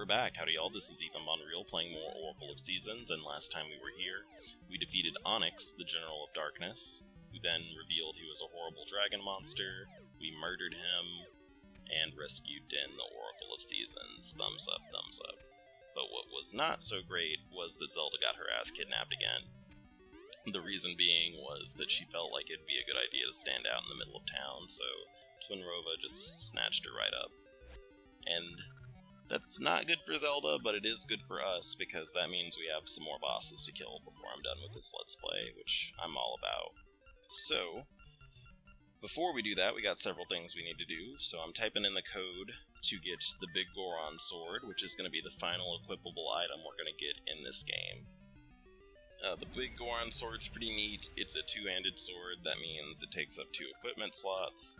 we're back. Howdy y'all, this is Ethan Bonreal playing more Oracle of Seasons, and last time we were here, we defeated Onyx, the General of Darkness, who then revealed he was a horrible dragon monster. We murdered him, and rescued Din, the Oracle of Seasons. Thumbs up, thumbs up. But what was not so great was that Zelda got her ass kidnapped again. The reason being was that she felt like it'd be a good idea to stand out in the middle of town, so Twinrova just snatched her right up. And that's not good for Zelda, but it is good for us, because that means we have some more bosses to kill before I'm done with this Let's Play, which I'm all about. So, before we do that, we got several things we need to do, so I'm typing in the code to get the big Goron sword, which is going to be the final equipable item we're going to get in this game. The big Goron sword's pretty neat. It's a two-handed sword. That means it takes up 2 equipment slots,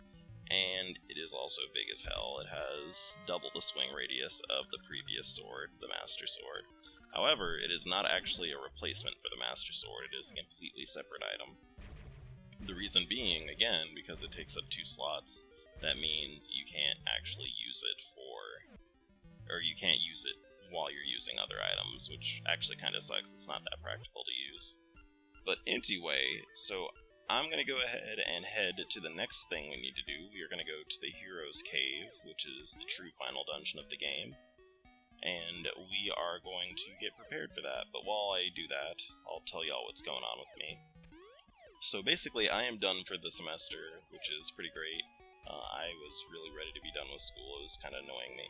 and it is also big as hell. It has double the swing radius of the previous sword, the Master Sword. However, it is not actually a replacement for the Master Sword. It is a completely separate item. The reason being, again, because it takes up 2 slots, that means you can't actually use it you can't use it while you're using other items, which actually kind of sucks. It's not that practical to use. But anyway, so I'm going to go ahead and head to the next thing we need to do. We are going to go to the Hero's Cave, which is the true final dungeon of the game, and we are going to get prepared for that. But while I do that, I'll tell y'all what's going on with me. So basically, I am done for the semester, which is pretty great. I was really ready to be done with school. It was kind of annoying me.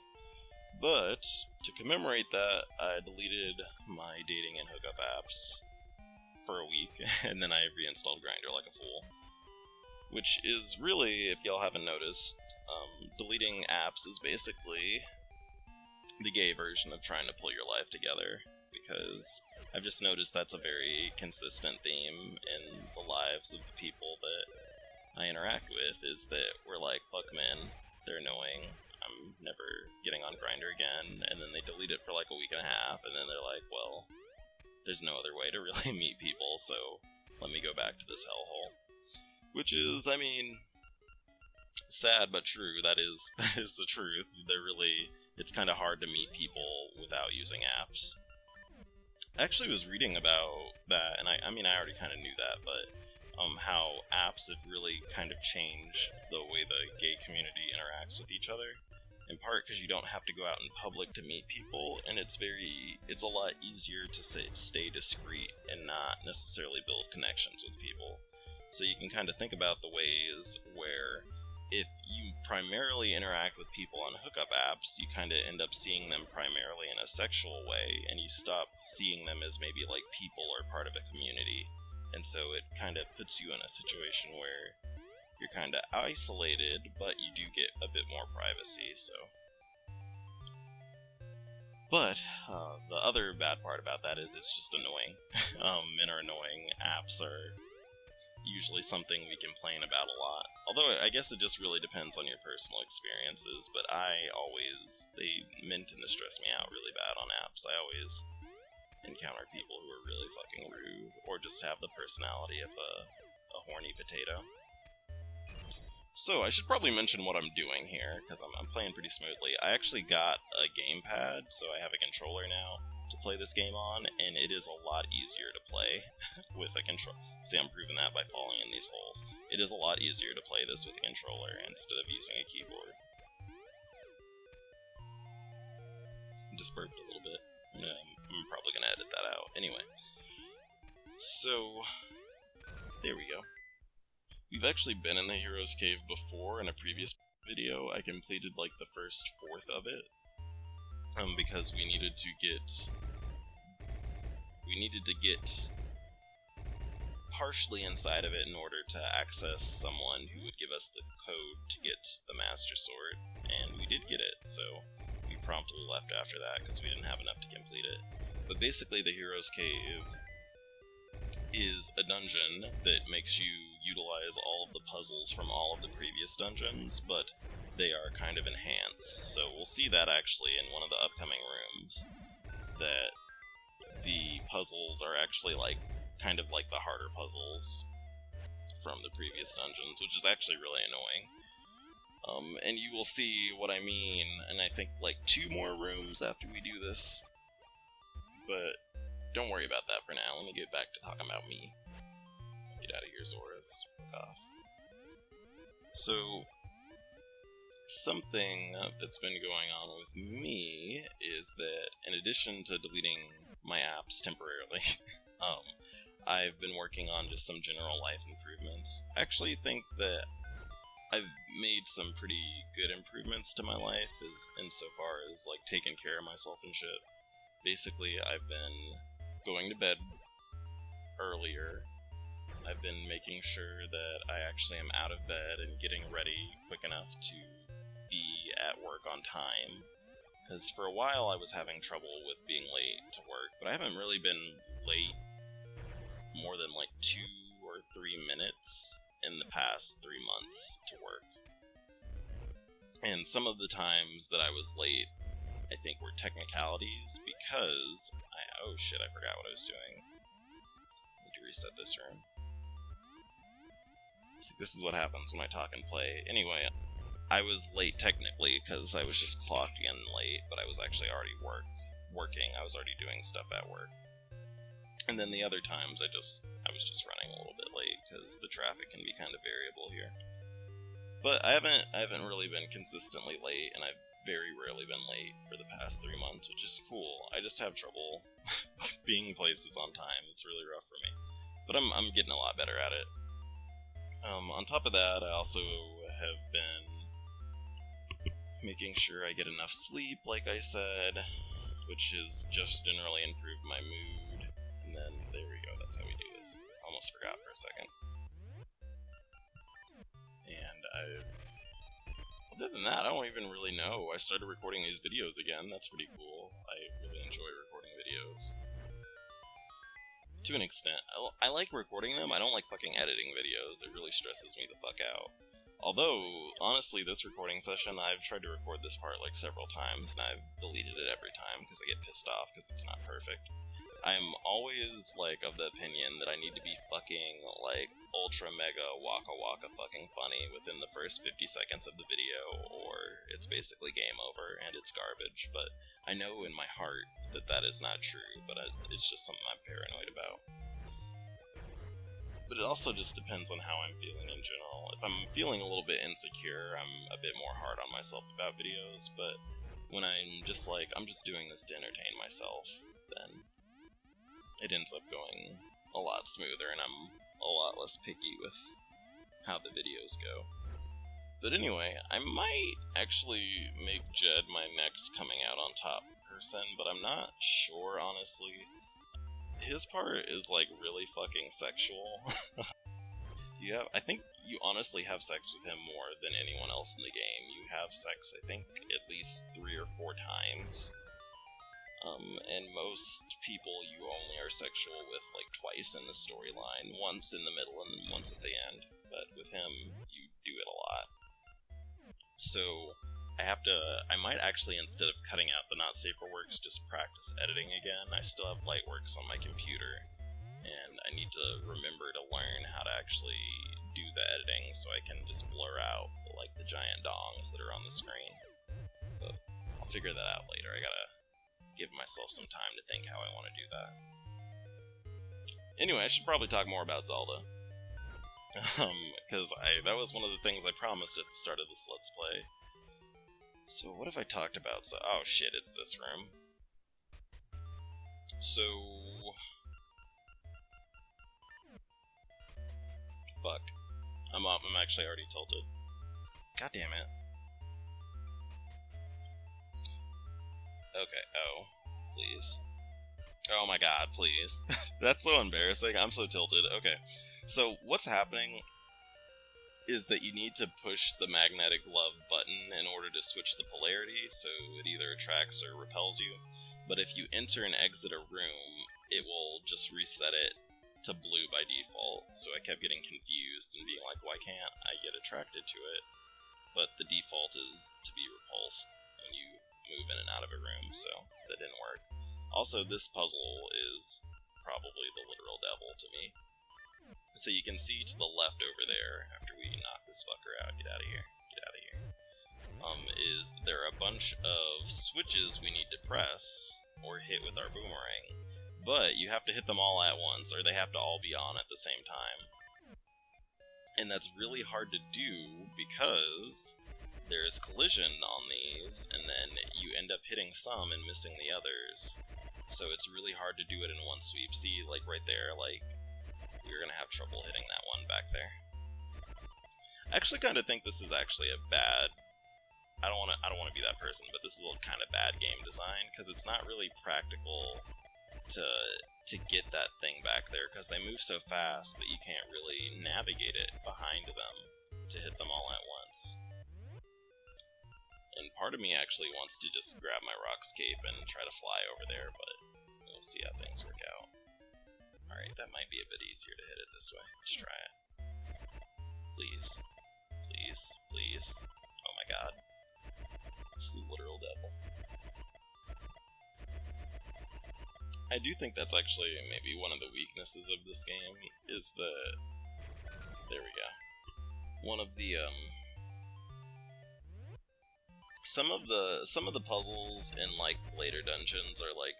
But, to commemorate that, I deleted my dating and hookup apps for a week, and then I reinstalled Grindr like a fool. Which is really, if y'all haven't noticed, deleting apps is basically the gay version of trying to pull your life together, because I've just noticed that's a very consistent theme in the lives of the people that I interact with, is that we're like, fuck men, they're annoying, I'm never getting on Grindr again, and then they delete it for like a week and a half, and then they're like, well, there's no other way to really meet people, so let me go back to this hellhole. Which is, I mean, sad but true. That is the truth. It's kind of hard to meet people without using apps. I actually was reading about that, and I mean, I already kind of knew that, but how apps have really kind of changed the way the gay community interacts with each other. In part because you don't have to go out in public to meet people, and it's a lot easier to stay discreet and not necessarily build connections with people. So you can kind of think about the ways where if you primarily interact with people on hookup apps, you kind of end up seeing them primarily in a sexual way, and you stop seeing them as maybe like people or part of a community. And so it kind of puts you in a situation where you're kind of isolated, but you do get a bit more privacy, so. But, the other bad part about that is it's just annoying. Men are annoying. Apps are usually something we complain about a lot. Although, I guess it just really depends on your personal experiences, but men tend to stress me out really bad on apps. I always encounter people who are really fucking rude, or just have the personality of a horny potato. So, I should probably mention what I'm doing here, because I'm playing pretty smoothly. I actually got a gamepad, so I have a controller now to play this game on, and it is a lot easier to play with a controller. See, I'm proving that by falling in these holes. It is a lot easier to play this with a controller instead of using a keyboard. I just burped a little bit. I'm probably going to edit that out. Anyway. So, there we go. We've actually been in the Hero's Cave before in a previous video. I completed like the first fourth of it. Because we needed to get partially inside of it in order to access someone who would give us the code to get the Master Sword. And we did get it, so we promptly left after that because we didn't have enough to complete it. But basically the Hero's Cave is a dungeon that makes you utilize all of the puzzles from all of the previous dungeons, but they are kind of enhanced. So we'll see that actually in one of the upcoming rooms, that the puzzles are actually kind of like the harder puzzles from the previous dungeons, which is actually really annoying. And you will see what I mean, and I think like 2 more rooms after we do this. But don't worry about that for now. Let me get back to talking about me. Get out of here, Zoras. Fuck off. So, something that's been going on with me is that in addition to deleting my apps temporarily, I've been working on just some general life improvements. I actually think that I've made some pretty good improvements to my life insofar as like taking care of myself and shit. Basically, I've been going to bed earlier. I've been making sure that I actually am out of bed and getting ready quick enough to be at work on time. Because for a while I was having trouble with being late to work, but I haven't really been late more than like 2 or 3 minutes in the past 3 months to work. And some of the times that I was late, I think were technicalities because oh shit, I forgot what I was doing. I need to reset this room. See, this is what happens when I talk and play. Anyway, I was late technically because I was just clocked in late, but I was actually already working. I was already doing stuff at work. And then the other times I was just running a little bit late because the traffic can be kind of variable here. But I haven't really been consistently late, and I've very rarely been late for the past 3 months, which is cool. I just have trouble being places on time. It's really rough for me. But I'm getting a lot better at it. On top of that, I also have been making sure I get enough sleep, like I said, which has just generally improved my mood. And then, there we go, that's how we do this. Almost forgot for a second. And other than that, I don't even really know. I started recording these videos again, that's pretty cool. I really enjoy recording videos. To an extent. I like recording them, I don't like fucking editing videos, it really stresses me the fuck out. Although, honestly, this recording session, I've tried to record this part like several times, and I've deleted it every time because I get pissed off because it's not perfect. I'm always, like, of the opinion that I need to be fucking, like, ultra mega waka waka fucking funny within the first 50 seconds of the video, or it's basically game over and it's garbage, but I know in my heart that that is not true, but it's just something I'm paranoid about. But it also just depends on how I'm feeling in general. If I'm feeling a little bit insecure, I'm a bit more hard on myself about videos, but when I'm just like, I'm just doing this to entertain myself, then it ends up going a lot smoother, and I'm a lot less picky with how the videos go. But anyway, I might actually make Jed my next coming out on top person, but I'm not sure, honestly. His part is, like, really fucking sexual. I think you honestly have sex with him more than anyone else in the game. You have sex, I think, at least 3 or 4 times. And most people you only are sexual with, like, twice in the storyline. Once in the middle and then once at the end. But with him, you do it a lot. So, I might actually, instead of cutting out the not safe for works, just practice editing again. I still have Lightworks on my computer, and I need to remember to learn how to actually do the editing so I can just blur out, like, the giant dongs that are on the screen. But I'll figure that out later. I gotta give myself some time to think how I want to do that. Anyway, I should probably talk more about Zelda. Because that was one of the things I promised at the start of this Let's Play. So, what have I talked about? So, oh shit, it's this room. So... Fuck. I'm actually already tilted. God damn it. Okay, oh. Please. Oh my god, please. That's so embarrassing, I'm so tilted. Okay. So, what's happening is that you need to push the magnetic love button in order to switch the polarity, so it either attracts or repels you. But if you enter and exit a room, it will just reset it to blue by default. So I kept getting confused and being like, why can't I get attracted to it? But the default is to be repulsed when you move in and out of a room, so that didn't work. Also, this puzzle is probably the literal devil to me. So you can see to the left over there, after we knock this fucker out, get out of here, get out of here. is there are a bunch of switches we need to press or hit with our boomerang, but you have to hit them all at once, or they have to all be on at the same time. And that's really hard to do because there's collision on these, and then you end up hitting some and missing the others. So it's really hard to do it in one sweep. See, like right there, like, you're gonna have trouble hitting that one back there. I actually kind of think this is actually a bad... I don't want to be that person, but this is a little kind of bad game design, because it's not really practical to get that thing back there, because they move so fast that you can't really navigate it behind them to hit them all at once. And part of me actually wants to just grab my rock's cape and try to fly over there, but we'll see how things work out. Alright, that might be a bit easier to hit it this way. Let's try it. Please. Please. Please. Oh my god. It's the literal devil. I do think that's actually maybe one of the weaknesses of this game, is that... There we go. One of the, Some of the puzzles in, like, later dungeons are, like,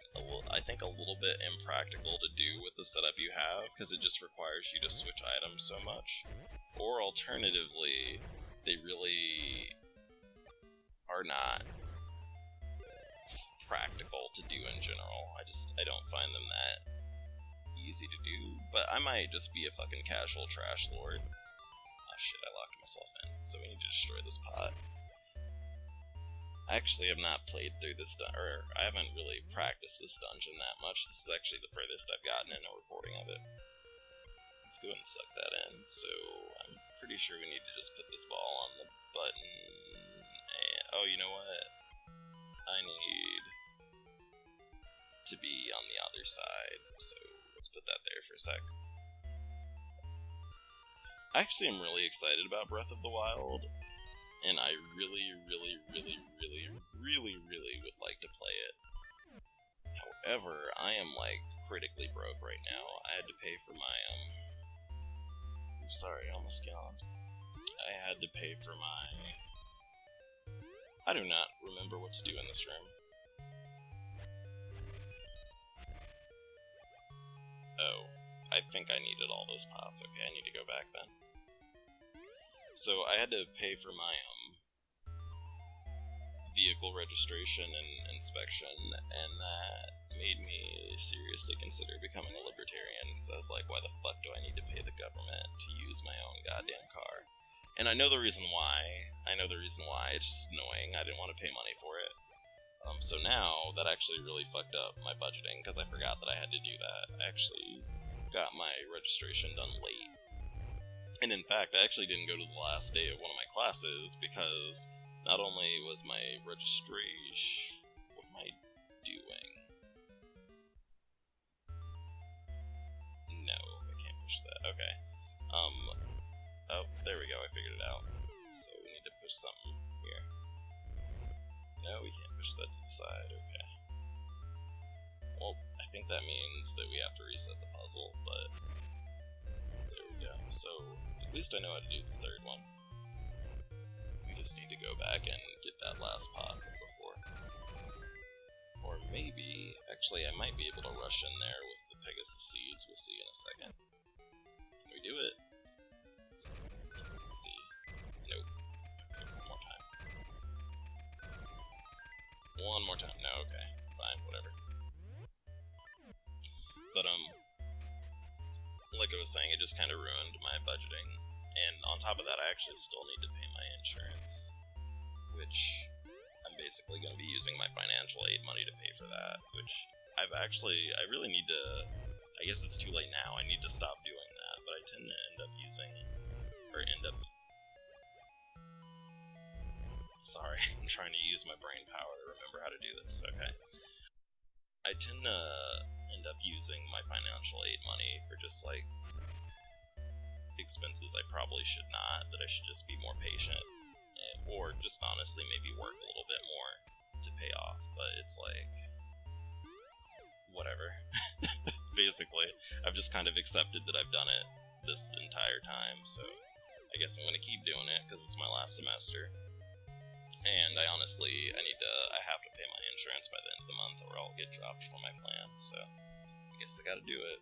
I think a little bit impractical to do with the setup you have, because it just requires you to switch items so much. Or alternatively, they really are not practical to do in general. I don't find them that easy to do, but I might just be a fucking casual trash lord. Oh shit, I locked myself in, so we need to destroy this pot. I actually have not played through this or I haven't really practiced this dungeon that much. This is actually the furthest I've gotten in a recording of it. Let's go ahead and suck that in. So I'm pretty sure we need to just put this ball on the button. And, oh, you know what? I need to be on the other side. So let's put that there for a sec. Actually, I'm really excited about Breath of the Wild. And I really would like to play it. However, I am, like, critically broke right now. I had to pay for my, I'm sorry, I almost yawned. I had to pay for my... I do not remember what to do in this room. Oh, I think I needed all those pots. Okay, I need to go back then. So I had to pay for my vehicle registration and inspection, and that made me seriously consider becoming a libertarian, because I was like, why the fuck do I need to pay the government to use my own goddamn car? And I know the reason why. It's just annoying. I didn't want to pay money for it. So now, that actually really fucked up my budgeting, because I forgot that I had to do that. I actually got my registration done late. And in fact, I actually didn't go to the last day of one of my classes, because not only was my registration... What am I doing? No, I can't push that. Okay. Oh, there we go, I figured it out. So we need to push something here. No, we can't push that to the side, okay. Well, I think that means that we have to reset the puzzle, but... There we go. So, at least I know how to do the third one. We just need to go back and get that last pot from before. Or maybe... Actually, I might be able to rush in there with the Pegasus seeds. We'll see in a second. Can we do it? Let's see. Nope. Okay, one more time. One more time. No, okay. Fine, whatever. But, like I was saying, it just kind of ruined my budgeting. And on top of that, I actually still need to pay my insurance, which I'm basically going to be using my financial aid money to pay for that, which I really need to, I guess it's too late now, I need to stop doing that, but I tend to end up sorry, I'm trying to use my brain power to remember how to do this, okay. I tend to end up using my financial aid money for just, like, expenses I probably should not, that I should just be more patient, or just honestly maybe work a little bit more to pay off, but it's like, whatever. Basically, I've just kind of accepted that I've done it this entire time, so I guess I'm going to keep doing it, because it's my last semester. And I honestly, I have to pay my insurance by the end of the month or I'll get dropped from my plan, so I guess I gotta do it.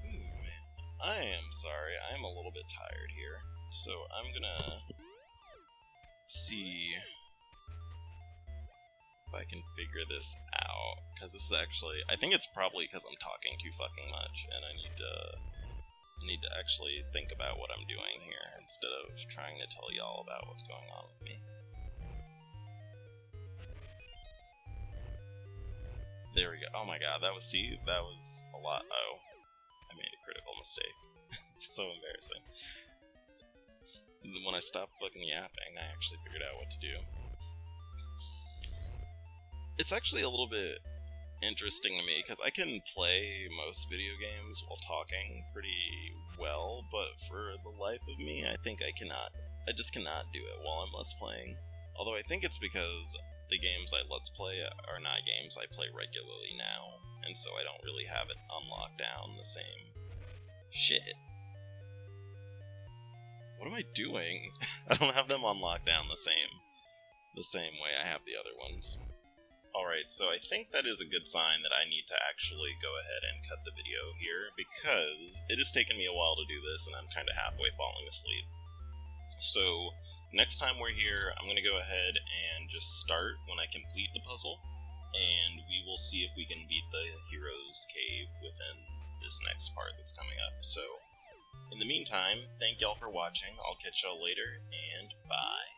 Ooh, man. I am sorry, I'm a little bit tired here, so I'm gonna see if I can figure this out, because this is actually, I think it's probably because I'm talking too fucking much, and I need to actually think about what I'm doing here, instead of trying to tell y'all about what's going on with me. There we go. Oh my god, that was a lot. Oh, I made a critical mistake. It's so embarrassing. When I stopped fucking yapping, I actually figured out what to do. It's actually a little bit interesting to me, because I can play most video games while talking pretty well, but for the life of me, I just cannot do it while I'm Let's Playing. Although I think it's because the games I Let's Play are not games I play regularly now, and so I don't really have it on lockdown the same. Shit. What am I doing? I don't have them on lockdown the same way I have the other ones. Alright, so I think that is a good sign that I need to actually go ahead and cut the video here, because it has taken me a while to do this and I'm kind of halfway falling asleep. So, next time we're here, I'm going to go ahead and just start when I complete the puzzle, and we will see if we can beat the Hero's Cave within this next part that's coming up. So, in the meantime, thank y'all for watching, I'll catch y'all later, and bye.